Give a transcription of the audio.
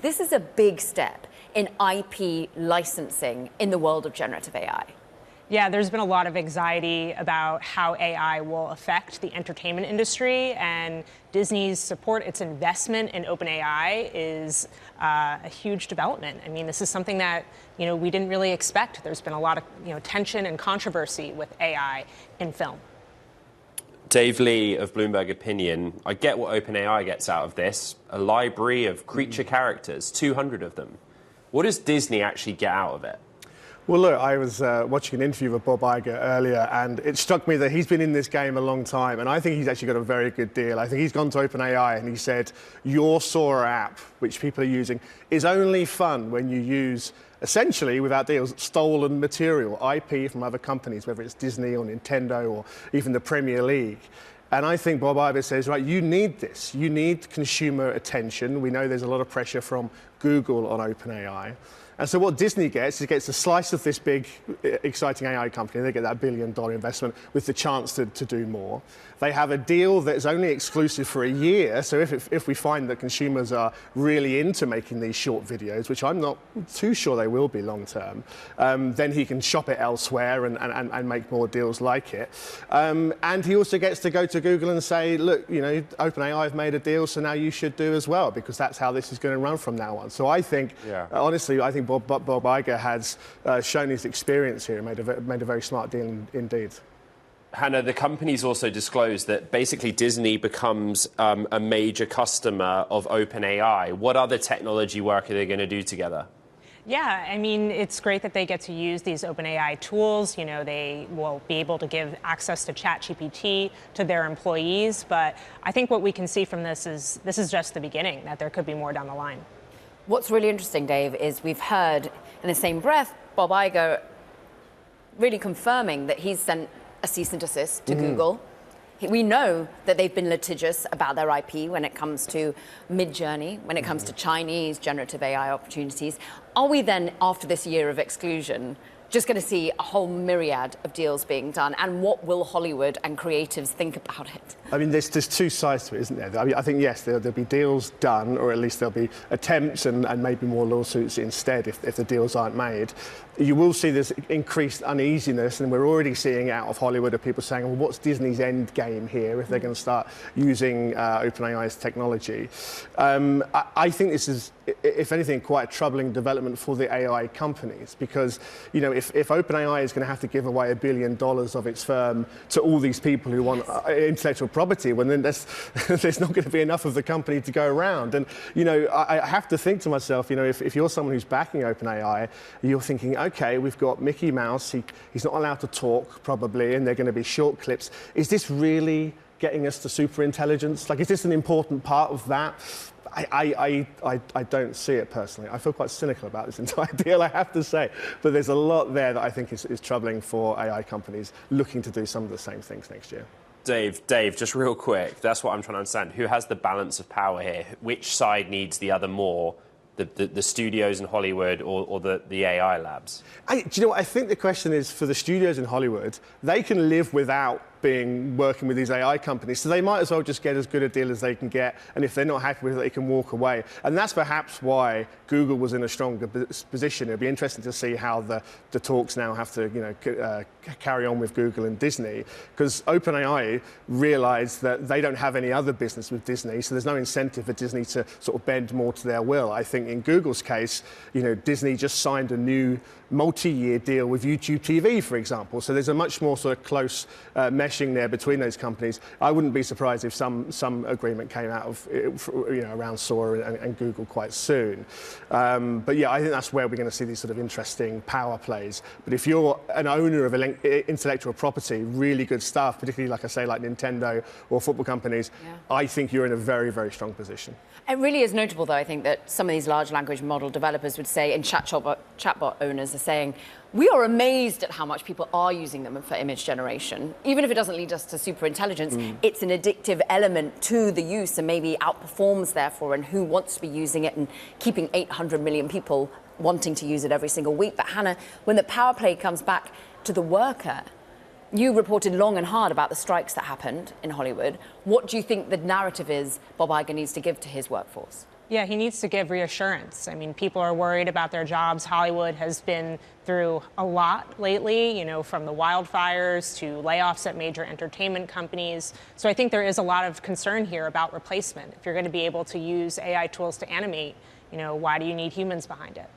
This is a big step in IP licensing in the world of generative AI. Yeah, there's been a lot of anxiety about how AI will affect the entertainment industry, and Disney's support, its investment in OpenAI is a huge development. I mean, this is something that we didn't really expect. There's been a lot of tension and controversy with AI in film. Dave Lee of Bloomberg Opinion, I get what OpenAI gets out of this, a library of creature characters, 200 of them. What does Disney actually get out of it? Well, look, I was watching an interview with Bob Iger earlier, and it struck me that he's been in this game a long time, and I think he's actually got a very good deal. I think he's gone to OpenAI and he said, your Sora app, which people are using, is only fun when you use, essentially, without deals, stolen material, IP from other companies, whether it's Disney or Nintendo or even the Premier League. And I think Bob Iger says, right, you need this. You need consumer attention. We know there's a lot of pressure from Google on OpenAI. And so what Disney gets is it gets a slice of this big, exciting AI company. They get that $1 billion investment with the chance to do more. They have a deal that is only exclusive for a year. So if we find that consumers are really into making these short videos, which I'm not too sure they will be long term, then he can shop it elsewhere and make more deals like it. And he also gets to go to Google and say, look, OpenAI have made a deal, so now you should do as well, because that's how this is going to run from now on. So I think, honestly, I think Bob Iger has shown his experience here and made a very smart deal indeed. Hannah, the company's also disclosed that basically Disney becomes a major customer of OpenAI. What other technology work are they going to do together? Yeah, I mean, it's great that they get to use these OpenAI tools. They will be able to give access to ChatGPT to their employees. But I think what we can see from this is just the beginning, that there could be more down the line. What's really interesting, Dave, is we've heard in the same breath Bob Iger really confirming that he's sent a cease and desist to Google. We know that they've been litigious about their IP when it comes to Mid-Journey, when it comes to Chinese generative AI opportunities. Are we then, after this year of exclusion, just going to see a whole myriad of deals being done? And what will Hollywood and creatives think about it? I mean, there's two sides to it, isn't there? I mean, I think, yes, there'll be deals done, or at least there'll be attempts and maybe more lawsuits instead if the deals aren't made. You will see this increased uneasiness, and we're already seeing out of Hollywood of people saying, well, what's Disney's end game here if they're going to start using OpenAI's technology? I think this is, if anything, quite a troubling development for the AI companies, because, if OpenAI is going to have to give away $1 billion of its firm to all these people who want intellectual property, well, then there's not going to be enough of the company to go around. And, I have to think to myself, if you're someone who's backing OpenAI, you're thinking, okay, we've got Mickey Mouse, he's not allowed to talk, probably, and they're going to be short clips. Is this really getting us to super intelligence? Like, is this an important part of that? I don't see it personally. I feel quite cynical about this entire deal, I have to say. But there's a lot there that I think is troubling for AI companies looking to do some of the same things next year. Dave, just real quick, that's what I'm trying to understand. Who has the balance of power here? Which side needs the other more? The studios in Hollywood or the AI labs? Do you know what? I think the question is, for the studios in Hollywood, they can live without working with these AI companies, so they might as well just get as good a deal as they can get, and if they're not happy with it, they can walk away. And that's perhaps why Google was in a stronger position. It'll be interesting to see how the talks now have to carry on with Google and Disney, because OpenAI realized that they don't have any other business with Disney, so there's no incentive for Disney to sort of bend more to their will. I think in Google's case, Disney just signed a new multi-year deal with YouTube TV, for example, so there's a much more sort of close meshing there between those companies. I wouldn't be surprised if some agreement came out of around Sora and Google quite soon. But yeah, I think that's where we're going to see these sort of interesting power plays. But if you're an owner of intellectual property, really good stuff, particularly like I say, like Nintendo or football companies, I think you're in a very, very strong position. It really is notable, though, I think, that some of these large language model developers would say, and chatbot owners are saying, we are amazed at how much people are using them for image generation. Even if it doesn't lead us to super intelligence, it's an addictive element to the use and maybe outperforms, therefore, and who wants to be using it and keeping 800 million people wanting to use it every single week. But Hannah, when the power play comes back to the worker, you reported long and hard about the strikes that happened in Hollywood. What do you think the narrative is Bob Iger needs to give to his workforce? Yeah, he needs to give reassurance. I mean, people are worried about their jobs. Hollywood has been through a lot lately, from the wildfires to layoffs at major entertainment companies. So I think there is a lot of concern here about replacement. If you're going to be able to use AI tools to animate, why do you need humans behind it?